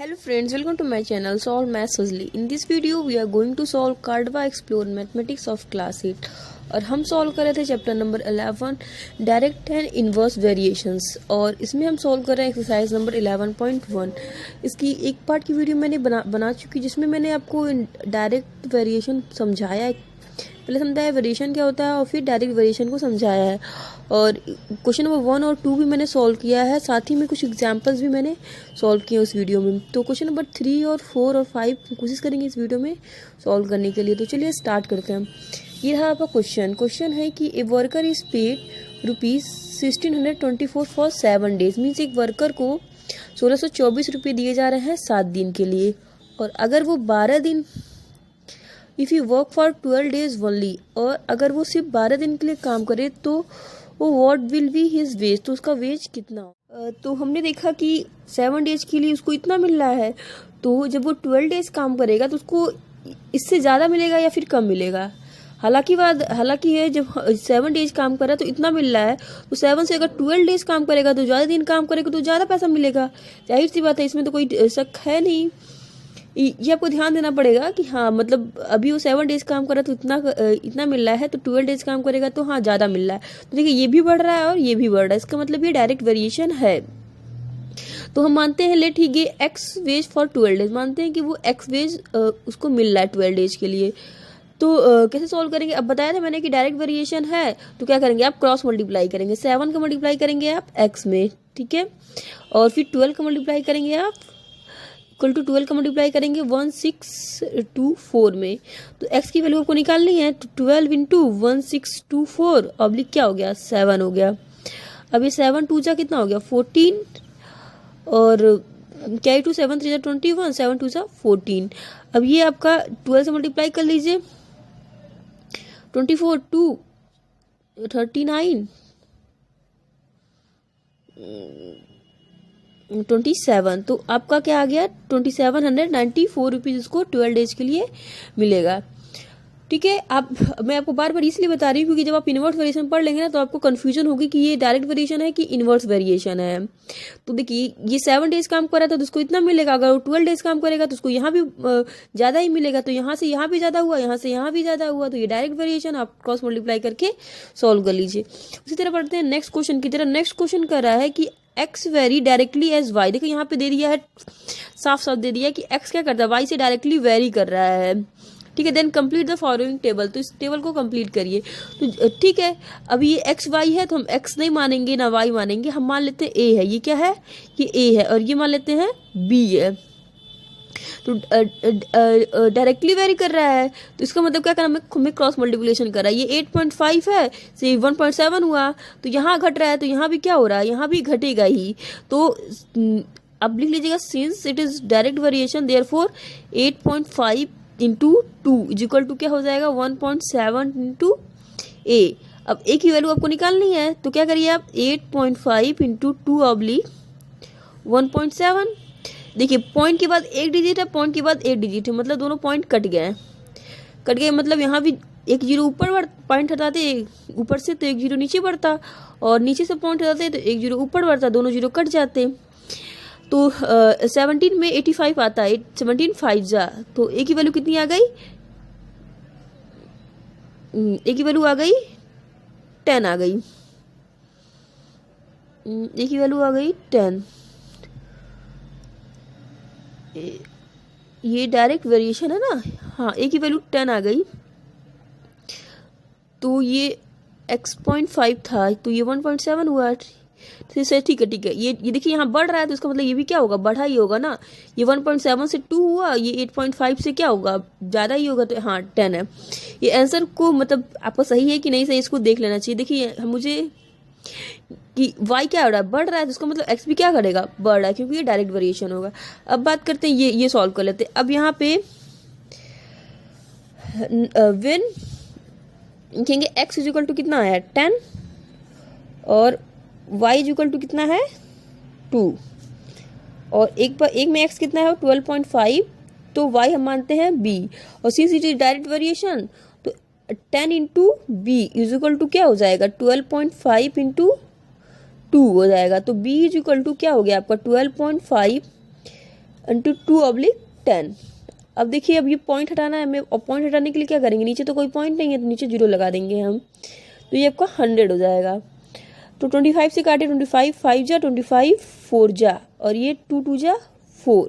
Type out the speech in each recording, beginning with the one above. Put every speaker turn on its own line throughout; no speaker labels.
Hello friends, welcome to my channel Solve Maths Fuzzy. In this video we are going to solve Cardva Explore Mathematics of Class 8 और हम solve कर रहे थे chapter number 11 direct and inverse variations और इसमें हम solve कर रहे हैं एक्सरसाइज नंबर 11.1। इसकी एक पार्ट की वीडियो मैंने बना चुकी जिसमें मैंने आपको डायरेक्ट वेरिएशन समझाया है। पहले समझाया वेरिएशन क्या होता है और फिर डायरेक्ट वेरिएशन को समझाया है और क्वेश्चन नंबर 1 और 2 भी मैंने सॉल्व किया है, साथ ही में कुछ एग्जांपल्स भी मैंने सॉल्व किए उस वीडियो में। तो क्वेश्चन नंबर 3 और 4 और 5 कोशिश करेंगे इस वीडियो में सॉल्व करने के लिए। तो चलिए स्टार्ट करते हैं। ये रहा आपका क्वेश्चन है कि a worker is paid ₹1624 for 7 days. Means एक वर्कर को 1624 रुपये दिए जा रहे हैं 7 दिन के लिए और अगर वो 12 दिन if you work for 12 days only, और अगर वो सिर्फ 12 दिन के लिए काम करे तो वो what will be his veg, तो उसका वेज कितना हो। तो हमने देखा कि 7 डेज के लिए उसको इतना मिल रहा है, तो जब वो 12 डेज काम करेगा तो उसको इससे ज़्यादा मिलेगा या फिर कम मिलेगा। हालांकि है जब 7 डेज काम कर रहा है तो इतना मिल रहा है, तो 7 से अगर 12 डेज काम करेगा तो ज़्यादा दिन काम करेगा तो ज़्यादा पैसा मिलेगा। जाहिर सी बात है, इसमें तो कोई शक है नहीं। ये आपको ध्यान देना पड़ेगा कि हाँ मतलब अभी वो 7 डेज काम कर रहा है तो इतना मिल रहा है, तो 12 डेज काम करेगा तो हाँ ज़्यादा मिल रहा है। तो देखिए ये भी बढ़ रहा है और ये भी बढ़ रहा है, इसका मतलब ये डायरेक्ट वेरिएशन है। तो हम मानते हैं let he get x wages for 12 days, मानते हैं कि वो एक्स वेज उसको मिल रहा है 12 डेज के लिए। तो कैसे सॉल्व करेंगे? अब बताया था मैंने कि डायरेक्ट वेरिएशन है, तो क्या करेंगे आप क्रॉस मल्टीप्लाई करेंगे। 7 का मल्टीप्लाई करेंगे आप एक्स में, ठीक है, और फिर 12 का मल्टीप्लाई करेंगे आप इक्वल टू 12 का मल्टीप्लाई करेंगे 1624 में। तो x की वैल्यू आपको निकालनी है, तो 12 इंटू 1624 ऑब्लिक क्या हो गया 7 हो गया। अब ये 7 2 जा कितना हो गया 14 और क्या 2 7 3 21 7 2 जा 14। अब ये आपका 12 से मल्टीप्लाई कर लीजिए, 24 2 39 27, तो आपका क्या आ गया 2794 रुपीज़ उसको 12 डेज के लिए मिलेगा। ठीक है, मैं आपको बार बार इसलिए बता रही हूँ क्योंकि जब आप इन्वर्स वेरिएशन पढ़ लेंगे ना तो आपको कंफ्यूजन होगी कि ये डायरेक्ट वेरिएशन है कि इन्वर्स वेरिएशन है। तो देखिए ये 7 डेज काम कर रहा था तो उसको इतना मिलेगा, अगर वो 12 डेज काम करेगा तो उसको यहाँ भी ज़्यादा ही मिलेगा, तो यहाँ से यहाँ भी ज़्यादा हुआ, यहाँ से यहाँ भी ज़्यादा हुआ, तो ये डायरेक्ट वेरिएशन आप क्रॉस मल्टीप्लाई करके सॉल्व कर लीजिए। उसी तरह पढ़ते हैं नेक्स्ट क्वेश्चन की तरह। नेक्स्ट क्वेश्चन कर रहा है कि x varies directly as y. देखो यहाँ पे दे दिया है, साफ साफ दे दिया है कि एक्स क्या करता है वाई से डायरेक्टली वेरी कर रहा है। ठीक है, then complete the following table, तो इस टेबल को कंप्लीट करिए। तो ठीक है, अभी ये एक्स वाई है तो हम एक्स नहीं मानेंगे ना वाई मानेंगे, हम मान लेते हैं ए है। ये क्या है? ये ए है और ये मान लेते हैं बी है। तो डायरेक्टली वेरी कर रहा है तो इसका मतलब क्या करना हमें क्रॉस मल्टीप्लिकेशन कर रहा है। ये 8.5 है से 1.7 हुआ, तो यहाँ घट रहा है तो यहाँ भी क्या हो रहा है, यहाँ भी घटेगा ही। तो अब लिख लीजिएगा since it is direct variation therefore 8.5 into 2 is equal to क्या हो जाएगा 1.7 इंटू ए। अब ए की वैल्यू आपको निकालनी है, तो क्या करिए आप 8.5 इंटू 2 ऑब्लिक 1.7। देखिए पॉइंट के बाद एक डिजिट है, पॉइंट के बाद एक डिजिट है, मतलब दोनों पॉइंट कट गए मतलब यहाँ भी एक जीरो ऊपर पॉइंट हटाते ऊपर से तो एक जीरो नीचे बढ़ता, और नीचे से पॉइंट हटाते तो एक जीरो ऊपर बढ़ता, दोनों जीरो कट जाते। तो 17 में 85 आता है, 17 5 जा, तो ए की वैल्यू कितनी आ गई? ए की वैल्यू आ गई 10 आ गई, ए की वैल्यू आ गई 10। ये डायरेक्ट वेरिएशन है ना, हाँ ए की वैल्यू 10 आ गई, तो ये x.5 था तो ये 1.7 हुआ। ठीक है, ये देखिए यहाँ बढ़ रहा है तो इसका मतलब ये भी क्या होगा, बढ़ा ही होगा ना। ये 1.7 से 2 हुआ, ये 8.5 से क्या होगा, ज़्यादा ही होगा, तो हाँ 10 है। ये आंसर को मतलब आपको सही है कि नहीं सही इसको देख लेना चाहिए। देखिए मुझे कि y क्या हो रहा है, बढ़ रहा है, तो इसका मतलब x भी क्या करेगा, बढ़ रहा है, क्योंकि ये डायरेक्ट वेरिएशन होगा। अब बात करते हैं ये सॉल्व कर लेते हैं। अब यहाँ पे व्हेन लिखेंगे x इज इक्वल टू कितना है 10 और y इज इक्वल टू कितना है 2, और एक में x कितना है 12.5, तो y हम मानते हैं b, और since it is direct variation तो 10 into b is equal to क्या हो जाएगा 12.5 इंटू 2 हो जाएगा। तो b इज इक्वल टू क्या हो गया आपका 12.5 इंटू 2/10। अब देखिए, अब ये पॉइंट हटाना है हमें, और पॉइंट हटाने के लिए क्या करेंगे, नीचे तो कोई पॉइंट नहीं है तो नीचे 0 लगा देंगे हम, तो ये आपका 100 हो जाएगा। तो 25 से काटे 25, 5 जा 25, 4 जा, और ये 2 2 जा 4,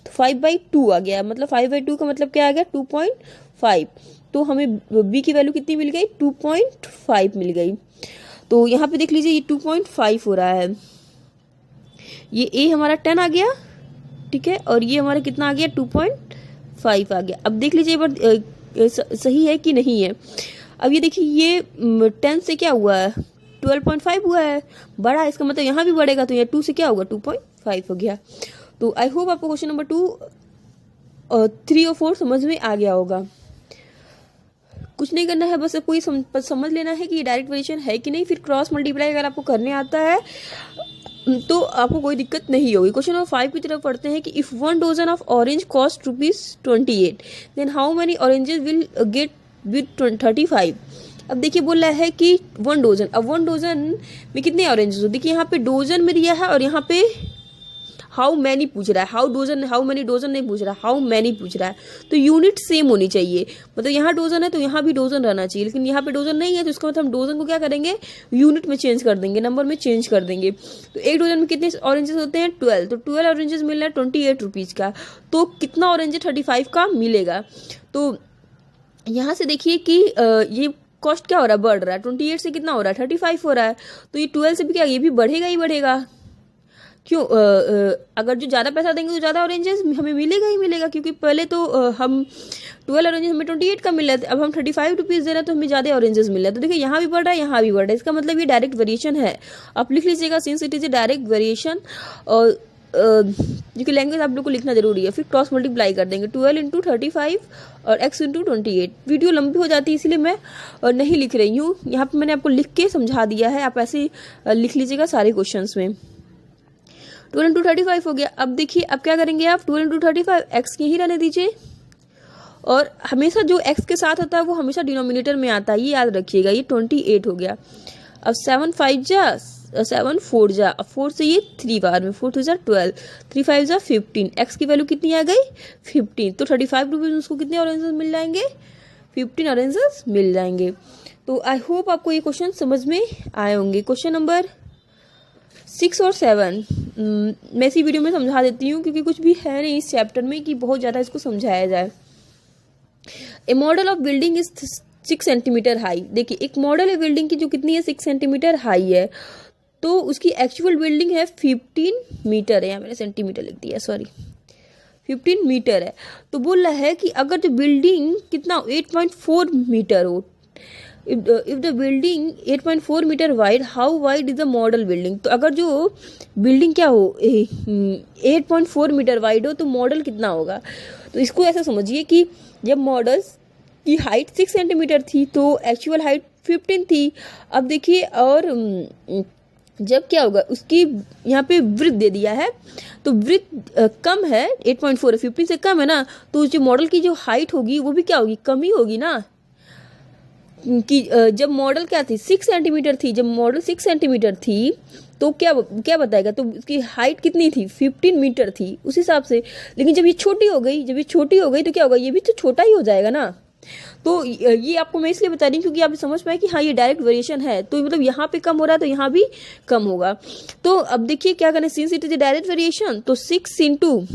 तो 5/2 आ गया। मतलब 5/2 का मतलब क्या आ गया, 2.5। तो हमें बी की वैल्यू कितनी मिल गई, 2.5 मिल गई। तो यहाँ पे देख लीजिए ये 2.5 हो रहा है। ये ए हमारा 10 आ गया, ठीक है, और ये हमारा कितना आ गया, 2.5 आ गया। अब देख लीजिए एक बार सही है कि नहीं है। अब ये देखिए, ये 10 से क्या हुआ है, 12.5 हुआ है, बड़ा है, इसका मतलब यहाँ भी बढ़ेगा, तो ये 2 से क्या होगा, 2.5 हो गया। तो आई होप आपको क्वेश्चन नंबर 2, 3 और 4 समझ में आ गया होगा। कुछ नहीं करना है, बस आपको ये समझ लेना है कि ये डायरेक्ट वेरिएशन है कि नहीं। फिर क्रॉस मल्टीप्लाई अगर आपको करने आता है तो आपको कोई दिक्कत नहीं होगी। क्वेश्चन नंबर 5 की तरफ पढ़ते हैं कि if 1 dozen of orange cost ₹28, then how many oranges will get with 35। अब देखिए बोल रहा है कि 1 डोजन, अब 1 डोजन में कितने ऑरेंजेस हो, देखिए यहाँ पे डोजन में दिया है और यहाँ पे हाउ मैनी पूछ रहा है, हाउ मैनी डोजन नहीं पूछ रहा, हाउ मैनी पूछ रहा है। तो यूनिट सेम होनी चाहिए, मतलब यहाँ डोजन है तो यहाँ भी डोजन रहना चाहिए, लेकिन यहाँ पे डोजन नहीं है तो इसका मतलब हम डोजन को क्या करेंगे, यूनिट में चेंज कर देंगे, नंबर में चेंज कर देंगे। तो एक डोजन में कितने ऑरेंजेस होते हैं, 12, तो 12 ऑरेंजेस मिल रहा है ₹28 का। तो कितना ऑरेंज 35 का मिलेगा। तो यहाँ से देखिए कि ये कॉस्ट क्या हो रहा है, बढ़ रहा है, 28 से कितना हो रहा है, 35 हो रहा है। तो ये 12 से भी क्या, ये भी बढ़ेगा ही बढ़ेगा। क्यों, अगर जो ज़्यादा पैसा देंगे तो ज़्यादा ऑरेंजेस हमें मिलेगा ही मिलेगा, क्योंकि पहले तो हम 12 ऑरेंजेस हमें 28 का मिल रहा था, अब हम 35 रुपीज़ दे रहे हैं तो हमें ज़्यादा ऑरेंजेस मिल रहा है। तो देखिए यहाँ भी बढ़ रहा है, यहाँ भी बढ़ रहा है, इसका मतलब ये डायरेक्ट वेरिएशन है। आप लिख लीजिएगा, since it is a direct variation, और क्योंकि लैंग्वेज आप लोग को लिखना जरूरी है। फिर क्रॉस मल्टीप्लाई कर देंगे, 12 × 35 और x × 28। वीडियो लंबी हो जाती है इसलिए मैं नहीं लिख रही हूँ, यहाँ पे मैंने आपको लिख के समझा दिया है, आप ऐसे लिख लीजिएगा सारे क्वेश्चंस में। 12 × 35 हो गया। अब देखिए, अब क्या करेंगे आप, 12 × 35 x के ही रहने दीजिए, और हमेशा जो x के साथ होता है वो हमेशा डिनोमिनेटर में आता है, ये याद रखिएगा। ये 28 हो गया। अब 7 5 जा 7 4 जा, अब 4 से ये 3 बार में, 4 2 जा 12, 3 5 जा 15, x की वैल्यू कितनी आ गई, 15। तो 35 रुपीज उसको कितने ऑरेंजेस मिल जाएंगे, 15 ऑरेंजेस मिल जाएंगे। तो आई होप आपको ये क्वेश्चन समझ में आए होंगे। क्वेश्चन नंबर 6 और 7 मैं इसी वीडियो में समझा देती हूँ, क्योंकि कुछ भी है नहीं इस चैप्टर में कि बहुत ज़्यादा इसको समझाया जाए। A model of building is 6 centimetre high. देखिए, एक मॉडल है बिल्डिंग की जो कितनी है, 6 सेंटीमीटर हाई है, तो उसकी एक्चुअल बिल्डिंग है 15 मीटर है, यहाँ मैंने सेंटीमीटर लिख दिया, सॉरी, 15 मीटर है। तो बोल रहा है कि अगर जो बिल्डिंग कितना 8.4 मीटर हो, if the building 8.4 metre wide, how wide is the model building. तो अगर जो बिल्डिंग क्या हो 8.4 मीटर वाइड हो तो मॉडल कितना होगा। तो इसको ऐसा समझिए कि जब मॉडल की हाइट 6 सेंटीमीटर थी तो एक्चुअल हाइट 15 थी। अब देखिए, और जब क्या होगा, उसकी यहाँ पे वृत्त दे दिया है, तो वृत्त कम है, 8.4 है, 15 से कम है ना, तो जो मॉडल की जो हाइट होगी वो भी क्या होगी, कमी होगी ना। कि जब मॉडल क्या थी 6 सेंटीमीटर थी, जब मॉडल 6 सेंटीमीटर थी तो क्या बताएगा, तो उसकी हाइट कितनी थी, 15 मीटर थी उस हिसाब से। लेकिन जब ये छोटी हो गई तो क्या होगा, ये भी तो छोटा ही हो जाएगा ना। तो ये आपको मैं इसलिए बता रही हूँ क्योंकि आप समझ पाए कि हाँ ये डायरेक्ट वेरिएशन है, तो मतलब यहाँ पे कम हो रहा है तो यहाँ भी कम होगा। तो अब देखिए क्या करें, since it is direct variation, तो 6 ×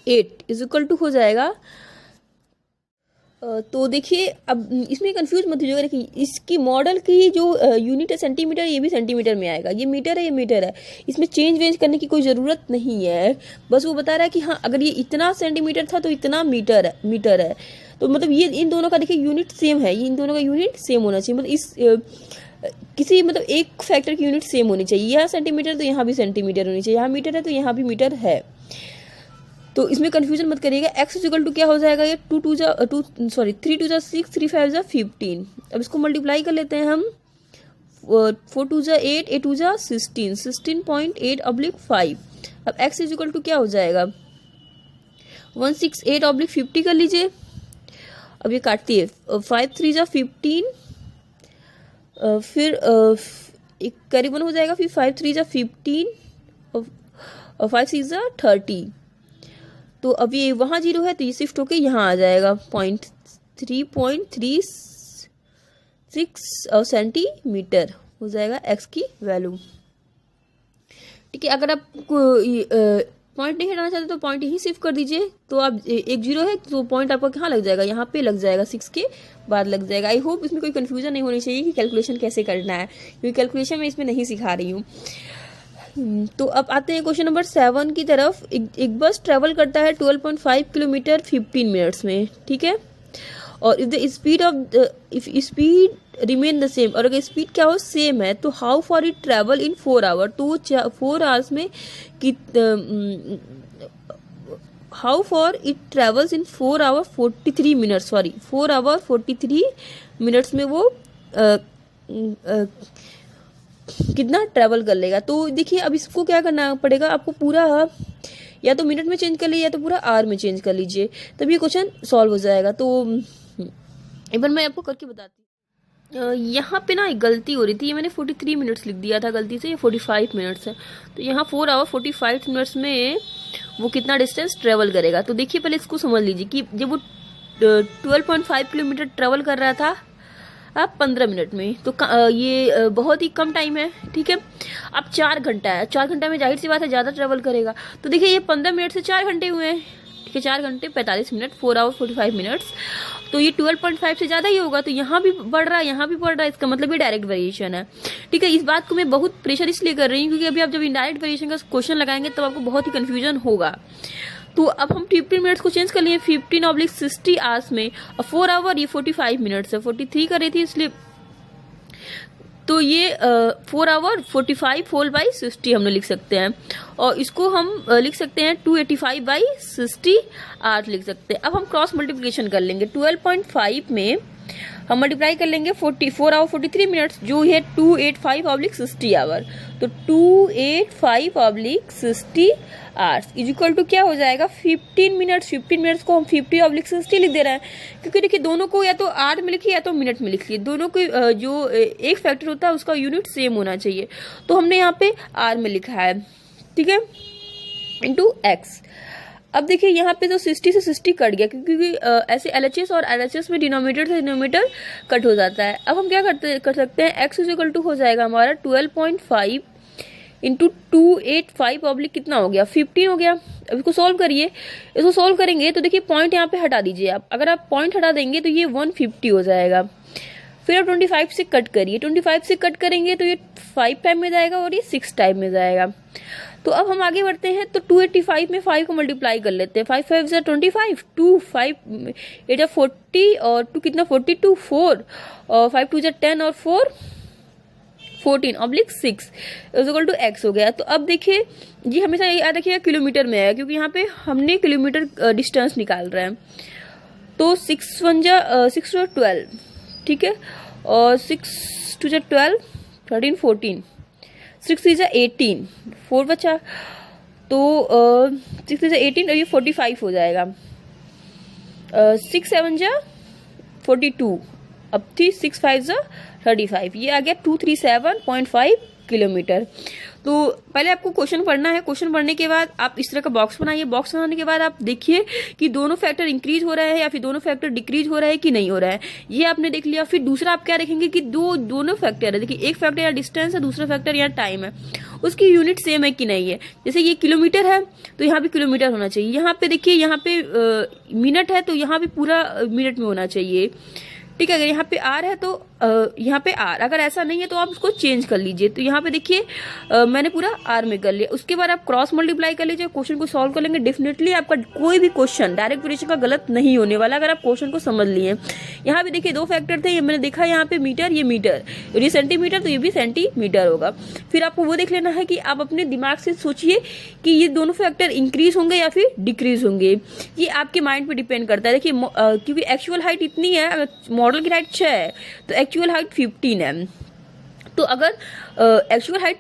8 = हो जाएगा। तो देखिए, अब इसमें कंफ्यूज मत होइएगा। देखिए, इसकी मॉडल की जो यूनिट है सेंटीमीटर, ये भी सेंटीमीटर में आएगा, ये मीटर है, ये मीटर है, इसमें चेंज वेंज करने की कोई ज़रूरत नहीं है। बस वो बता रहा है कि हाँ अगर ये इतना सेंटीमीटर था तो इतना मीटर है। तो मतलब ये इन दोनों का देखिए यूनिट सेम है, इन दोनों का यूनिट सेम होना चाहिए, मतलब इस किसी मतलब एक फैक्टर की यूनिट सेम होनी चाहिए। यहाँ सेंटीमीटर तो यहाँ भी सेंटीमीटर होनी चाहिए, यहाँ मीटर है तो यहाँ भी मीटर है। तो इसमें कंफ्यूजन मत करिएगा। x = क्या हो जाएगा, ये 3 2 जा 6, 3 5 जा 15। अब इसको मल्टीप्लाई कर लेते हैं हम, 4 2 जा 8, 8 2 जा 16, 16.8/5। अब x = क्या हो जाएगा, 168/50 कर लीजिए। अब ये काटती है, 5 3 जा 15, फिर एक करीबन हो जाएगा, फिर 5 3 जा 15, और 5 6 30। तो अब ये वहाँ 0 है तो ये शिफ्ट होके यहाँ आ जाएगा 3.36 सेंटीमीटर हो जाएगा x की वैल्यू। ठीक है, अगर आप पॉइंट नहीं हटाना चाहते तो पॉइंट यही शिफ्ट कर दीजिए। तो आप एक 0 है तो पॉइंट आपका कहाँ लग जाएगा, यहाँ पे लग जाएगा, 6 के बाद लग जाएगा। आई होप इसमें कोई कंफ्यूजन नहीं होनी चाहिए कि कैलकुलेशन कैसे करना है, क्योंकि कैलकुलेशन मैं इसमें नहीं सिखा रही हूँ। तो अब आते हैं क्वेश्चन नंबर 7 की तरफ। एक बस ट्रेवल करता है 12.5 किलोमीटर 15 मिनट्स में। ठीक है, और if speed remain the same, और अगर स्पीड क्या हो, सेम है, तो how far it travel in 4 hour, तो 4 आवर्स में how far it travels in 4 hour 43 minutes, sorry 4 hour 43 minutes में वो कितना ट्रेवल कर लेगा। तो देखिए अब इसको क्या करना पड़ेगा आपको, पूरा या तो मिनट में चेंज कर लीजिए या तो पूरा आवर में चेंज कर लीजिए, तब ये क्वेश्चन सॉल्व हो जाएगा। तो एक बार मैं आपको करके बताती हूँ। यहाँ पे ना एक गलती हो रही थी, ये मैंने 43 मिनट्स लिख दिया था गलती से, ये 45 मिनट्स है। तो यहाँ 4 आवर 45 मिनट्स में वो कितना डिस्टेंस ट्रेवल करेगा। तो देखिए पहले इसको समझ लीजिए कि जब वो 12.5 किलोमीटर ट्रेवल कर रहा था अब 15 मिनट में, तो ये बहुत ही कम टाइम है। ठीक है, अब 4 घंटा है, 4 घंटा में जाहिर सी बात है ज़्यादा ट्रेवल करेगा। तो देखिए ये 15 मिनट से 4 घंटे हुए हैं। ठीक है, 4 घंटे 45 मिनट, 4 आवर 45 मिनट्स, तो ये 12.5 से ज़्यादा ही होगा। तो यहाँ भी बढ़ रहा है, यहाँ भी बढ़ रहा है, इसका मतलब ये डायरेक्ट वेरिएशन है। ठीक है, इस बात को मैं बहुत प्रेशर इसलिए कर रही हूँ क्योंकि अभी आप जब इनडायरेक्ट वेरिएशन का क्वेश्चन लगाएंगे तब आपको बहुत ही कन्फ्यूजन होगा। तो अब हम 15 मिनट्स को चेंज कर लिए 15/60 आवर्स में, और 4 आवर ये 45 मिनट्स है, 43 कर रही थी इसलिए, तो ये 4 आवर 45 होल बाई 60 हम लोग लिख सकते हैं, और इसको हम लिख सकते हैं 285/60 आवर्स लिख सकते हैं। अब हम क्रॉस मल्टीप्लिकेशन कर लेंगे, 12.5 में हम मल्टीप्लाई कर लेंगे 4 आवर 43 मिनट्स, जो है 285/60 आवर, तो 285/60 आवर्स इज इक्वल टू क्या हो जाएगा 15 मिनट्स। 15 मिनट्स को हम 50/60 लिख दे रहे हैं, क्योंकि देखिए दोनों को या तो आवर में लिखिए या तो मिनट में लिखिए, दोनों को जो एक फैक्टर होता है उसका यूनिट सेम होना चाहिए। तो हमने यहाँ पे आवर में लिखा है, ठीक है, इंटू एक्स। अब देखिए यहाँ पे तो 60 से 60 कट गया, क्योंकि ऐसे LHS और LHS में डिनोमिनेटर से डिनोमिनेटर कट हो जाता है। अब हम क्या कर सकते हैं, एक्स इज इक्वल टू हो जाएगा हमारा 12.5 इंटू 285 कितना हो गया 15 हो गया। अब इसको सॉल्व करिए, इसको सॉल्व करेंगे तो देखिए पॉइंट यहाँ पे हटा दीजिए आप, अगर आप पॉइंट हटा देंगे तो ये 150 हो जाएगा। फिर आप 25 से कट करिए, 25 से कट करेंगे तो ये 5 टाइम में जाएगा और ये 6 टाइम में जाएगा। तो अब हम आगे बढ़ते हैं, तो 285 में 5 को मल्टीप्लाई कर लेते हैं, 5 5 25, 2 5 8 40 और 2 कितना 42, 4 और 5 2 10 और 4 14/6 इज इक्वल टू एक्स हो गया। तो अब देखिए ये हमेशा याद रखिएगा किलोमीटर में है, क्योंकि यहाँ पे हमने किलोमीटर डिस्टेंस निकाल रहे हैं। तो 6 2 12, ठीक है, और 6 2 12 13 14, 6 3 18, 4 बचा, तो 6 3 18 और ये 45 हो जाएगा, 6 7 42, अब थी 6 5 35, ये आ गया 237.5 किलोमीटर। तो पहले आपको क्वेश्चन पढ़ना है, क्वेश्चन पढ़ने के बाद आप इस तरह का बॉक्स बनाइए, बॉक्स बनाने के बाद आप देखिए कि दोनों फैक्टर इंक्रीज हो रहा है या फिर दोनों फैक्टर डिक्रीज हो रहा है कि नहीं हो रहा है, ये आपने देख लिया। फिर दूसरा आप क्या देखेंगे कि दोनों फैक्टर है, देखिए एक फैक्टर या डिस्टेंस है, दूसरा फैक्टर या टाइम है, उसकी यूनिट सेम है कि नहीं है। जैसे ये किलोमीटर है तो यहाँ पे किलोमीटर होना चाहिए, यहाँ पे देखिए यहाँ पे मिनट है तो यहाँ पे पूरा मिनट में होना चाहिए, ठीक है। अगर यहाँ पे आर है तो यहाँ पे आर, अगर ऐसा नहीं है तो आप उसको चेंज कर लीजिए। तो यहाँ पे देखिए मैंने पूरा आर में कर लिया, उसके बाद आप क्रॉस मल्टीप्लाई कर लीजिए, क्वेश्चन को सॉल्व कर लेंगे। डेफिनेटली आपका कोई भी क्वेश्चन डायरेक्ट वेरिएशन का गलत नहीं होने वाला, अगर आप क्वेश्चन को समझ लिए। यहाँ पे देखिए 2 फैक्टर थे, ये मैंने देखा यहाँ पे मीटर, ये मीटर, ये सेंटीमीटर, तो ये भी सेंटीमीटर होगा। फिर आपको वो देख लेना है कि आप अपने दिमाग से सोचिए कि ये दोनों फैक्टर इंक्रीज होंगे या फिर डिक्रीज होंगे, ये आपके माइंड पे डिपेंड करता है। देखिए क्योंकि एक्चुअल हाइट इतनी है, अगर मॉडल की हाइट 6 है तो एक्चुअल हाइट 15 है, तो अगर एक्चुअल हाइट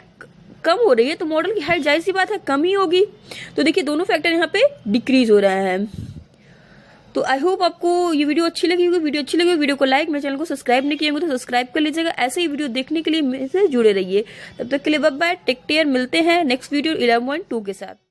कम हो रही है तो मॉडल की हाइट जाहिर सी बात है कम ही होगी। तो देखिए दोनों फैक्टर यहाँ पे डिक्रीज हो रहे हैं। तो आई होप आपको ये वीडियो अच्छी लगी होगी। वीडियो अच्छी लगी वीडियो को लाइक, मेरे चैनल को सब्सक्राइब नहीं किए होंगे तो सब्सक्राइब कर लीजिएगा। ऐसे ही वीडियो देखने के लिए मेरे से जुड़े रहिए। तब तक के लिए बाय बाय, टेक केयर, मिलते हैं नेक्स्ट वीडियो 11.2 के साथ।